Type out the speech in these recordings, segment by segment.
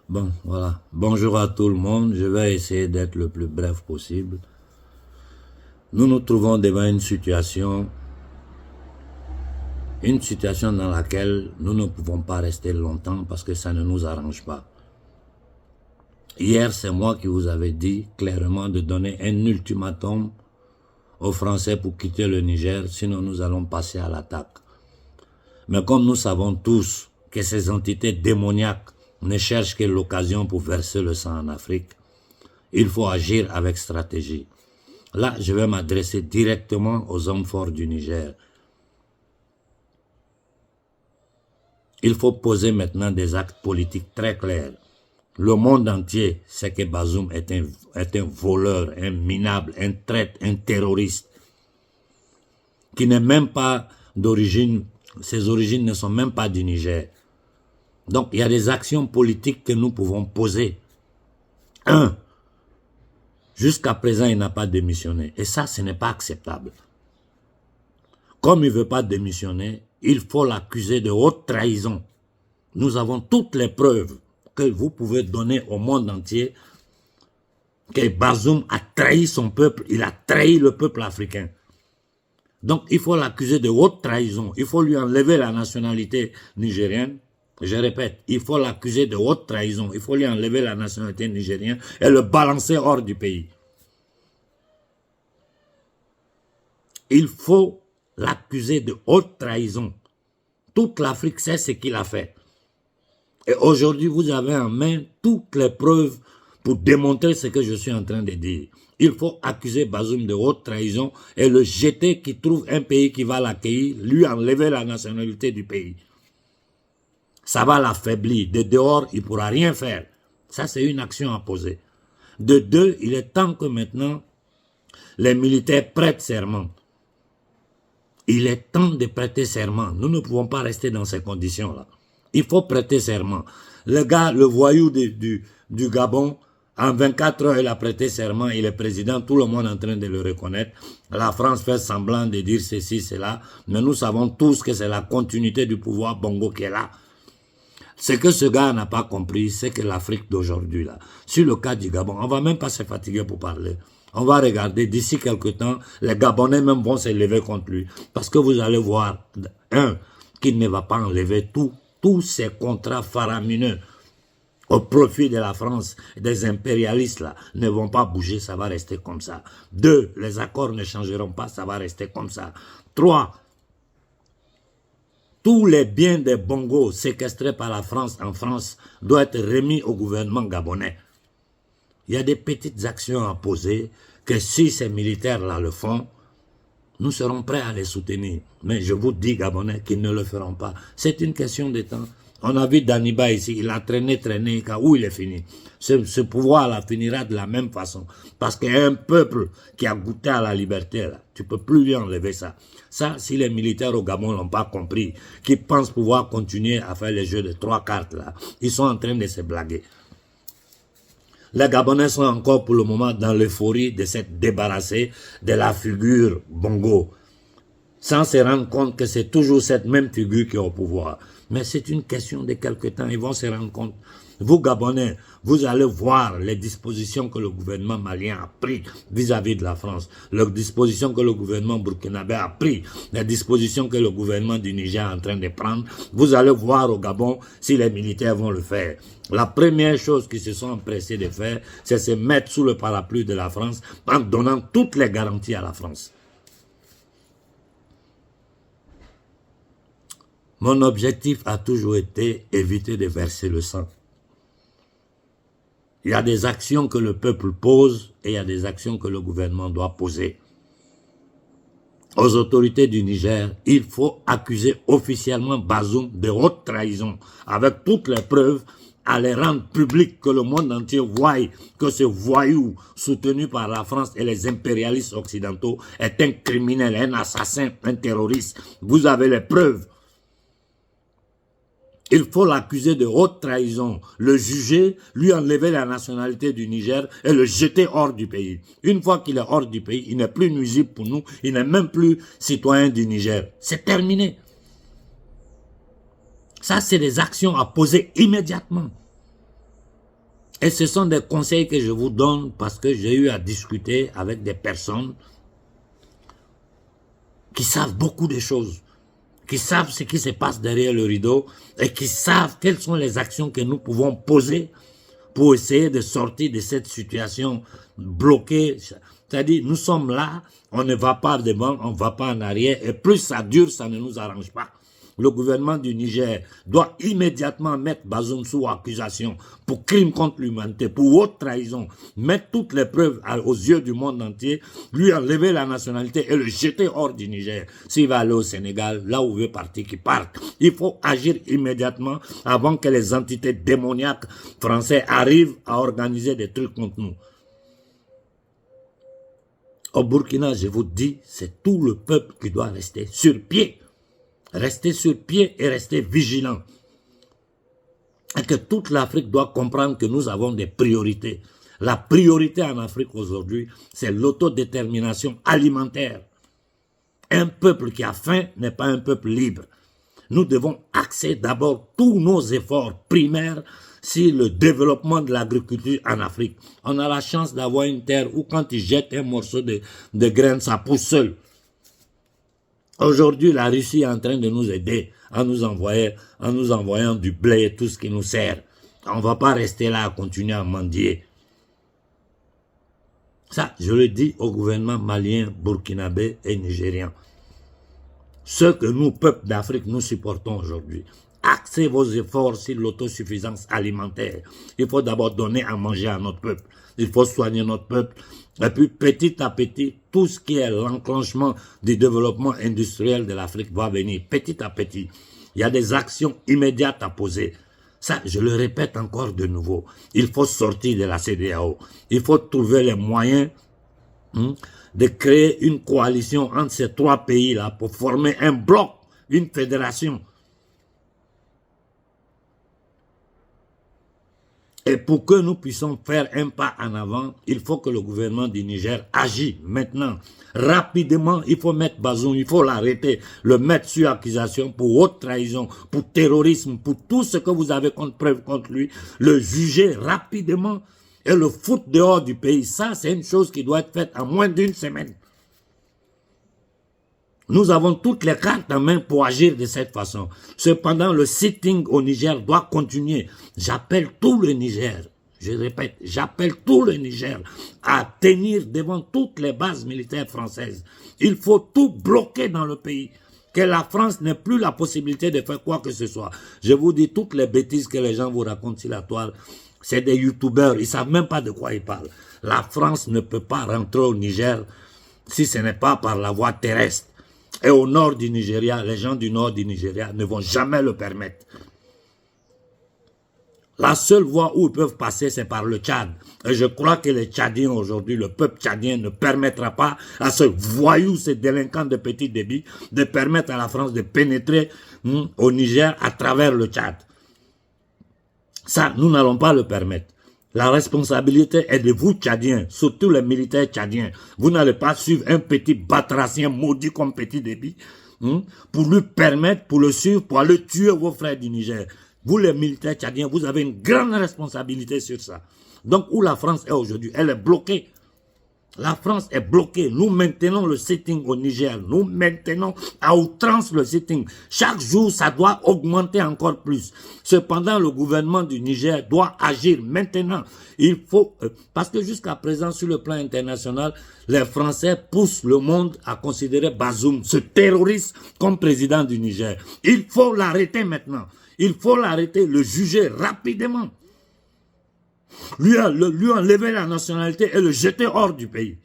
Bon, voilà. Bonjour à tout le monde. Je vais essayer d'être le plus bref possible. Nous nous trouvons devant une situation dans laquelle nous ne pouvons pas rester longtemps parce que ça ne nous arrange pas. Hier, c'est moi qui vous avais dit clairement de donner un ultimatum aux Français pour quitter le Niger, sinon nous allons passer à l'attaque. Mais comme nous savons tous que ces entités démoniaques ne cherchent que l'occasion pour verser le sang en Afrique, il faut agir avec stratégie. Là, je vais m'adresser directement aux hommes forts du Niger. Il faut poser maintenant des actes politiques très clairs. Le monde entier sait que Bazoum est un voleur, un minable, un traître, un terroriste, qui n'est même pas d'origine, ses origines ne sont même pas du Niger. Donc, il y a des actions politiques que nous pouvons poser. Un, jusqu'à présent, il n'a pas démissionné. Et ça, ce n'est pas acceptable. Comme il ne veut pas démissionner, il faut l'accuser de haute trahison. Nous avons toutes les preuves que vous pouvez donner au monde entier que Bazoum a trahi son peuple, il a trahi le peuple africain. Donc, il faut l'accuser de haute trahison. Il faut lui enlever la nationalité nigérienne. Je répète, il faut l'accuser de haute trahison. Il faut lui enlever la nationalité nigérienne et le balancer hors du pays. Il faut l'accuser de haute trahison. Toute l'Afrique sait ce qu'il a fait. Et aujourd'hui, vous avez en main toutes les preuves pour démontrer ce que je suis en train de dire. Il faut accuser Bazoum de haute trahison et le jeter qui trouve un pays qui va l'accueillir, lui enlever la nationalité du pays. Ça va l'affaiblir. De dehors, il ne pourra rien faire. Ça, c'est une action à poser. De deux, il est temps que maintenant, les militaires prêtent serment. Il est temps de prêter serment. Nous ne pouvons pas rester dans ces conditions-là. Il faut prêter serment. Le gars, le voyou du Gabon, en 24 heures, il a prêté serment, il est président, tout le monde est en train de le reconnaître. La France fait semblant de dire ceci, cela, mais nous savons tous que c'est la continuité du pouvoir Bongo qui est là. Ce que ce gars n'a pas compris, c'est que l'Afrique d'aujourd'hui, là, sur le cas du Gabon, on ne va même pas se fatiguer pour parler. On va regarder, d'ici quelque temps, les Gabonais même vont se lever contre lui. Parce que vous allez voir, qu'il ne va pas enlever tous ces contrats faramineux au profit de la France, des impérialistes là, ne vont pas bouger, ça va rester comme ça. Deux, les accords ne changeront pas, ça va rester comme ça. Trois, tous les biens des Bongo séquestrés par la France en France doivent être remis au gouvernement gabonais. Il y a des petites actions à poser que si ces militaires-là le font, nous serons prêts à les soutenir. Mais je vous dis, Gabonais, qu'ils ne le feront pas. C'est une question de temps. On a vu Daniba ici, il a traîné, où il est fini. Ce pouvoir-là finira de la même façon. Parce qu'il y a un peuple qui a goûté à la liberté, là. Tu ne peux plus lui enlever ça. Ça, si les militaires au Gabon ne l'ont pas compris, qui pensent pouvoir continuer à faire les jeux de 3 cartes, là, ils sont en train de se blaguer. Les Gabonais sont encore pour le moment dans l'euphorie de s'être débarrassés de la figure Bongo, sans se rendre compte que c'est toujours cette même figure qui est au pouvoir. Mais c'est une question de quelque temps, ils vont se rendre compte. Vous, Gabonais, vous allez voir les dispositions que le gouvernement malien a prises vis-à-vis de la France, les dispositions que le gouvernement burkinabé a prises, les dispositions que le gouvernement du Niger est en train de prendre. Vous allez voir au Gabon si les militaires vont le faire. La première chose qu'ils se sont empressés de faire, c'est se mettre sous le parapluie de la France en donnant toutes les garanties à la France. Mon objectif a toujours été éviter de verser le sang. Il y a des actions que le peuple pose et il y a des actions que le gouvernement doit poser. Aux autorités du Niger, il faut accuser officiellement Bazoum de haute trahison, avec toutes les preuves, à les rendre publiques, que le monde entier voie que ce voyou soutenu par la France et les impérialistes occidentaux est un criminel, un assassin, un terroriste. Vous avez les preuves. Il faut l'accuser de haute trahison, le juger, lui enlever la nationalité du Niger et le jeter hors du pays. Une fois qu'il est hors du pays, il n'est plus nuisible pour nous, il n'est même plus citoyen du Niger. C'est terminé. Ça, c'est des actions à poser immédiatement. Et ce sont des conseils que je vous donne parce que j'ai eu à discuter avec des personnes qui savent beaucoup de choses, qui savent ce qui se passe derrière le rideau et qui savent quelles sont les actions que nous pouvons poser pour essayer de sortir de cette situation bloquée. C'est-à-dire, nous sommes là, on ne va pas devant, on ne va pas en arrière, et plus ça dure, ça ne nous arrange pas. Le gouvernement du Niger doit immédiatement mettre Bazoum sous accusation pour crime contre l'humanité, pour haute trahison, mettre toutes les preuves aux yeux du monde entier, lui enlever la nationalité et le jeter hors du Niger. S'il va aller au Sénégal, là où il veut partir, qu'il parte. Il faut agir immédiatement avant que les entités démoniaques français arrivent à organiser des trucs contre nous. Au Burkina, je vous dis, c'est tout le peuple qui doit rester sur pied. Rester sur pied et rester vigilant. Et que toute l'Afrique doit comprendre que nous avons des priorités. La priorité en Afrique aujourd'hui, c'est l'autodétermination alimentaire. Un peuple qui a faim n'est pas un peuple libre. Nous devons axer d'abord tous nos efforts primaires sur le développement de l'agriculture en Afrique. On a la chance d'avoir une terre où quand ils jettent un morceau de graines, ça pousse seul. Aujourd'hui, la Russie est en train de nous aider en nous envoyant du blé et tout ce qui nous sert. On ne va pas rester là à continuer à mendier. Ça, je le dis au gouvernement malien, burkinabé et nigérien. Ce que nous, peuple d'Afrique, nous supportons aujourd'hui. Axez vos efforts sur l'autosuffisance alimentaire. Il faut d'abord donner à manger à notre peuple. Il faut soigner notre peuple. Et puis, petit à petit, tout ce qui est l'enclenchement du développement industriel de l'Afrique va venir petit à petit. Il y a des actions immédiates à poser. Ça, je le répète encore de nouveau. Il faut sortir de la CEDEAO. Il faut trouver les moyens de créer une coalition entre ces trois pays-là pour former un bloc, une fédération. Et pour que nous puissions faire un pas en avant, il faut que le gouvernement du Niger agisse maintenant. Rapidement, il faut mettre Bazoum, il faut l'arrêter, le mettre sur accusation pour haute trahison, pour terrorisme, pour tout ce que vous avez contre preuve contre lui, le juger rapidement et le foutre dehors du pays. Ça, c'est une chose qui doit être faite en moins d'une semaine. Nous avons toutes les cartes en main pour agir de cette façon. Cependant, le sitting au Niger doit continuer. J'appelle tout le Niger, je répète, j'appelle tout le Niger à tenir devant toutes les bases militaires françaises. Il faut tout bloquer dans le pays. Que la France n'ait plus la possibilité de faire quoi que ce soit. Je vous dis, toutes les bêtises que les gens vous racontent sur la toile, c'est des youtubeurs, ils ne savent même pas de quoi ils parlent. La France ne peut pas rentrer au Niger si ce n'est pas par la voie terrestre. Et au nord du Nigeria, les gens du nord du Nigeria ne vont jamais le permettre. La seule voie où ils peuvent passer, c'est par le Tchad. Et je crois que les Tchadiens aujourd'hui, le peuple tchadien ne permettra pas à ce voyou, ces délinquants de petit débit, de permettre à la France de pénétrer au Niger à travers le Tchad. Ça, nous n'allons pas le permettre. La responsabilité est de vous, Tchadiens, surtout les militaires tchadiens. Vous n'allez pas suivre un petit batracien maudit comme petit débit pour lui permettre, pour le suivre, pour aller tuer vos frères du Niger. Vous, les militaires tchadiens, vous avez une grande responsabilité sur ça. Donc, où la France est aujourd'hui, elle est bloquée. La France est bloquée. Nous maintenons le sitting au Niger. Nous maintenons à outrance le sitting. Chaque jour, ça doit augmenter encore plus. Cependant, le gouvernement du Niger doit agir maintenant. Il faut, parce que jusqu'à présent, sur le plan international, les Français poussent le monde à considérer Bazoum, ce terroriste, comme président du Niger. Il faut l'arrêter maintenant. Il faut l'arrêter, le juger rapidement. Lui enlever la nationalité et le jeter hors du pays.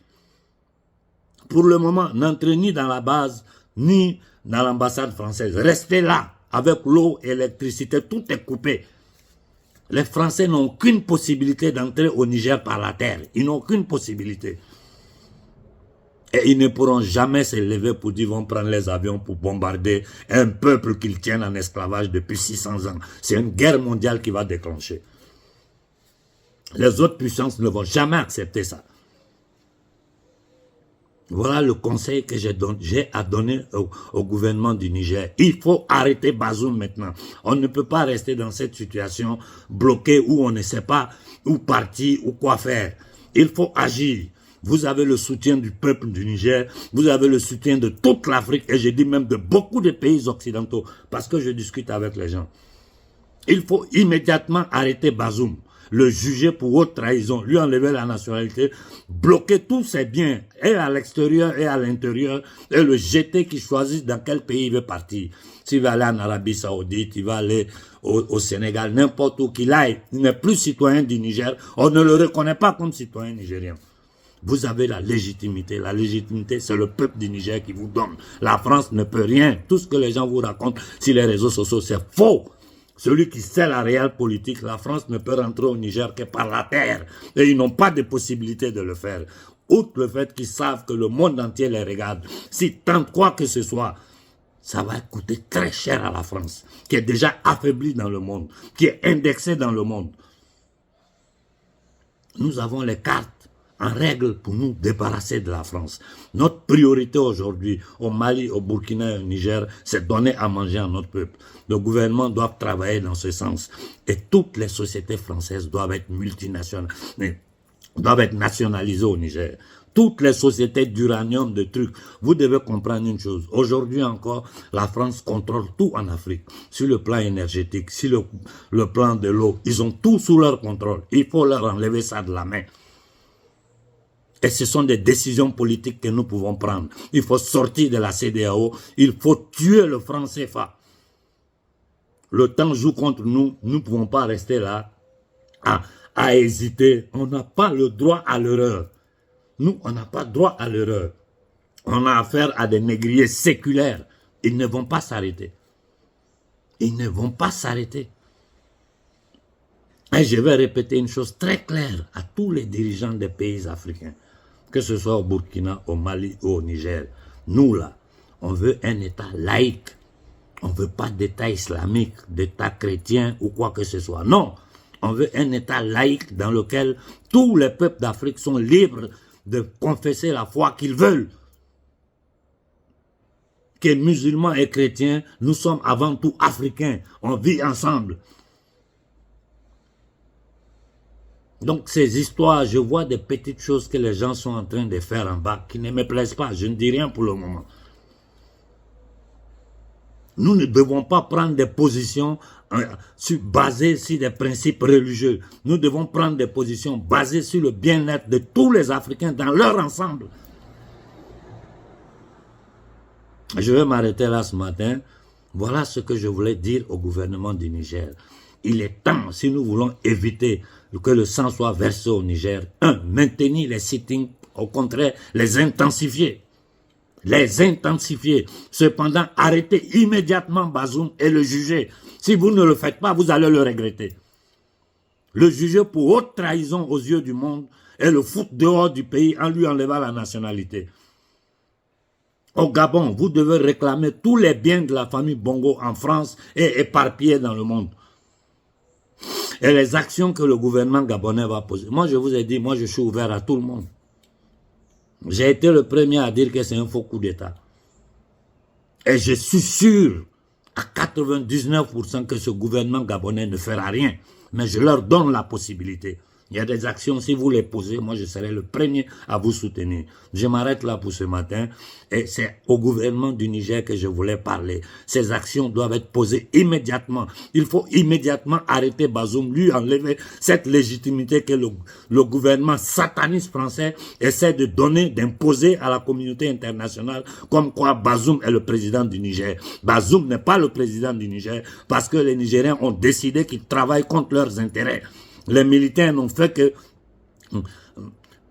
Pour le moment, n'entrez ni dans la base, ni dans l'ambassade française. Restez là, avec l'eau et l'électricité, tout est coupé. Les Français n'ont aucune possibilité d'entrer au Niger par la terre. Ils n'ont aucune possibilité. Et ils ne pourront jamais se lever pour dire qu'ils vont prendre les avions pour bombarder un peuple qu'ils tiennent en esclavage depuis 600 ans. C'est une guerre mondiale qui va déclencher. Les autres puissances ne vont jamais accepter ça. Voilà le conseil que j'ai à donner au gouvernement du Niger. Il faut arrêter Bazoum maintenant. On ne peut pas rester dans cette situation bloquée où on ne sait pas où partir ou quoi faire. Il faut agir. Vous avez le soutien du peuple du Niger, vous avez le soutien de toute l'Afrique et je dis même de beaucoup de pays occidentaux parce que je discute avec les gens. Il faut immédiatement arrêter Bazoum, le juger pour haute trahison, lui enlever la nationalité, bloquer tous ses biens, et à l'extérieur et à l'intérieur, et le jeter qu'il choisisse dans quel pays il veut partir. S'il va aller en Arabie Saoudite, il va aller au Sénégal, n'importe où qu'il aille, il n'est plus citoyen du Niger, on ne le reconnaît pas comme citoyen nigérien. Vous avez la légitimité c'est le peuple du Niger qui vous donne. La France ne peut rien, tout ce que les gens vous racontent sur les réseaux sociaux, c'est faux. Celui qui sait la réelle politique, la France ne peut rentrer au Niger que par la terre. Et ils n'ont pas de possibilité de le faire. Outre le fait qu'ils savent que le monde entier les regarde. S'ils tentent quoi que ce soit, ça va coûter très cher à la France, qui est déjà affaiblie dans le monde, qui est indexée dans le monde. Nous avons les cartes en règle pour nous débarrasser de la France. Notre priorité aujourd'hui, au Mali, au Burkina et au Niger, c'est donner à manger à notre peuple. Le gouvernement doit travailler dans ce sens. Et toutes les sociétés françaises doivent être multinationales, doivent être nationalisées au Niger. Toutes les sociétés d'uranium, de trucs. Vous devez comprendre une chose. Aujourd'hui encore, la France contrôle tout en Afrique. Sur le plan énergétique, sur le plan de l'eau. Ils ont tout sous leur contrôle. Il faut leur enlever ça de la main. Et ce sont des décisions politiques que nous pouvons prendre. Il faut sortir de la CEDEAO. Il faut tuer le franc CFA. Le temps joue contre nous. Nous ne pouvons pas rester là à hésiter. On n'a pas le droit à l'erreur. Nous, on n'a pas droit à l'erreur. On a affaire à des négriers séculaires. Ils ne vont pas s'arrêter. Ils ne vont pas s'arrêter. Et je vais répéter une chose très claire à tous les dirigeants des pays africains, que ce soit au Burkina, au Mali ou au Niger. Nous, là, on veut un État laïque. On ne veut pas d'État islamique, d'État chrétien ou quoi que ce soit. Non, on veut un État laïque dans lequel tous les peuples d'Afrique sont libres de confesser la foi qu'ils veulent. Que musulmans et chrétiens, nous sommes avant tout africains. On vit ensemble. Donc ces histoires, je vois des petites choses que les gens sont en train de faire en bas qui ne me plaisent pas. Je ne dis rien pour le moment. Nous ne devons pas prendre des positions basées sur des principes religieux. Nous devons prendre des positions basées sur le bien-être de tous les Africains dans leur ensemble. Je vais m'arrêter là ce matin. Voilà ce que je voulais dire au gouvernement du Niger. Il est temps, si nous voulons éviter que le sang soit versé au Niger, maintenir les sittings, au contraire, les intensifier. Les intensifier. Cependant, arrêtez immédiatement Bazoum et le juger. Si vous ne le faites pas, vous allez le regretter. Le juger pour haute trahison aux yeux du monde et le foutre dehors du pays en lui enlevant la nationalité. Au Gabon, vous devez réclamer tous les biens de la famille Bongo en France et éparpillés dans le monde. Et les actions que le gouvernement gabonais va poser. Moi, je vous ai dit, moi, je suis ouvert à tout le monde. J'ai été le premier à dire que c'est un faux coup d'État. Et je suis sûr à 99% que ce gouvernement gabonais ne fera rien. Mais je leur donne la possibilité. Il y a des actions, si vous les posez, moi je serai le premier à vous soutenir. Je m'arrête là pour ce matin et c'est au gouvernement du Niger que je voulais parler. Ces actions doivent être posées immédiatement. Il faut immédiatement arrêter Bazoum, lui enlever cette légitimité que le gouvernement sataniste français essaie de donner, d'imposer à la communauté internationale, comme quoi Bazoum est le président du Niger. Bazoum n'est pas le président du Niger parce que les Nigériens ont décidé qu'ils travaillent contre leurs intérêts. Les militaires n'ont fait que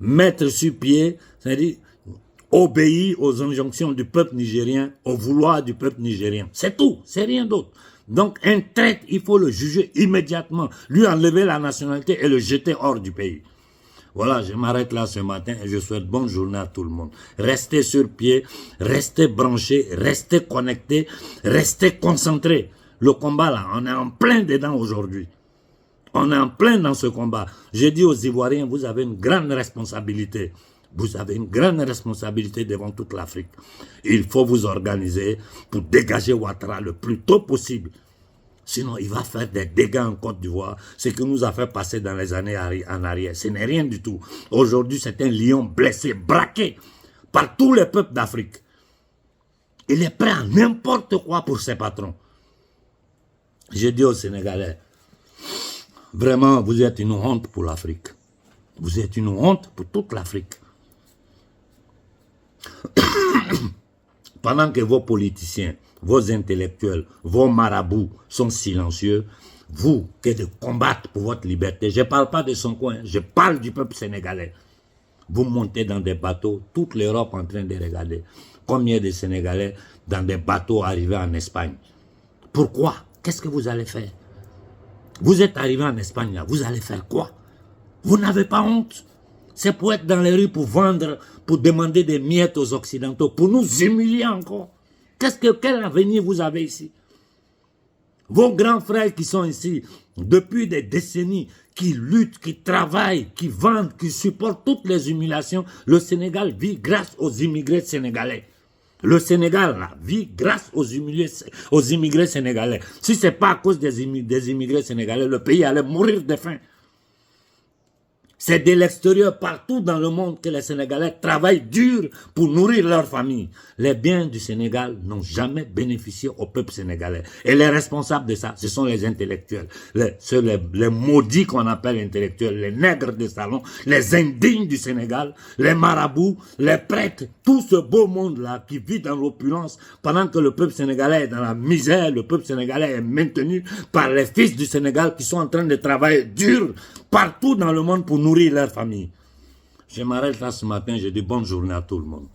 mettre sur pied, c'est-à-dire obéir aux injonctions du peuple nigérien, au vouloir du peuple nigérien. C'est tout, c'est rien d'autre. Donc un traître, il faut le juger immédiatement, lui enlever la nationalité et le jeter hors du pays. Voilà, je m'arrête là ce matin et je souhaite bonne journée à tout le monde. Restez sur pied, restez branchés, restez connectés, restez concentrés. Le combat là, on est en plein dedans aujourd'hui. On est en plein dans ce combat. J'ai dit aux Ivoiriens, vous avez une grande responsabilité. Vous avez une grande responsabilité devant toute l'Afrique. Il faut vous organiser pour dégager Ouattara le plus tôt possible. Sinon, il va faire des dégâts en Côte d'Ivoire. Ce qui nous a fait passer dans les années en arrière, ce n'est rien du tout. Aujourd'hui, c'est un lion blessé, braqué par tous les peuples d'Afrique. Il est prêt à n'importe quoi pour ses patrons. Je dis aux Sénégalais, vraiment, vous êtes une honte pour l'Afrique. Vous êtes une honte pour toute l'Afrique. Pendant que vos politiciens, vos intellectuels, vos marabouts sont silencieux, vous, qui de combattre pour votre liberté, je ne parle pas de son coin, je parle du peuple sénégalais. Vous montez dans des bateaux, toute l'Europe en train de regarder. Combien de Sénégalais dans des bateaux arrivés en Espagne? Pourquoi? Qu'est-ce que vous allez faire? Vous êtes arrivé en Espagne, là, vous allez faire quoi? Vous n'avez pas honte? C'est pour être dans les rues, pour vendre, pour demander des miettes aux Occidentaux, pour nous humilier encore. Quel avenir vous avez ici? Vos grands frères qui sont ici, depuis des décennies, qui luttent, qui travaillent, qui vendent, qui supportent toutes les humiliations, le Sénégal vit grâce aux immigrés sénégalais. Le Sénégal là, vit grâce aux immigrés sénégalais. Si ce n'est pas à cause des immigrés sénégalais, le pays allait mourir de faim. C'est de l'extérieur, partout dans le monde, que les Sénégalais travaillent dur pour nourrir leur famille. Les biens du Sénégal n'ont jamais bénéficié au peuple sénégalais. Et les responsables de ça, ce sont les intellectuels. Les maudits qu'on appelle intellectuels, les nègres de salon, les indignes du Sénégal, les marabouts, les prêtres, tout ce beau monde-là qui vit dans l'opulence pendant que le peuple sénégalais est dans la misère, le peuple sénégalais est maintenu par les fils du Sénégal qui sont en train de travailler dur partout dans le monde pour nourrir leur famille. Je m'arrête là ce matin, je dis bonne journée à tout le monde.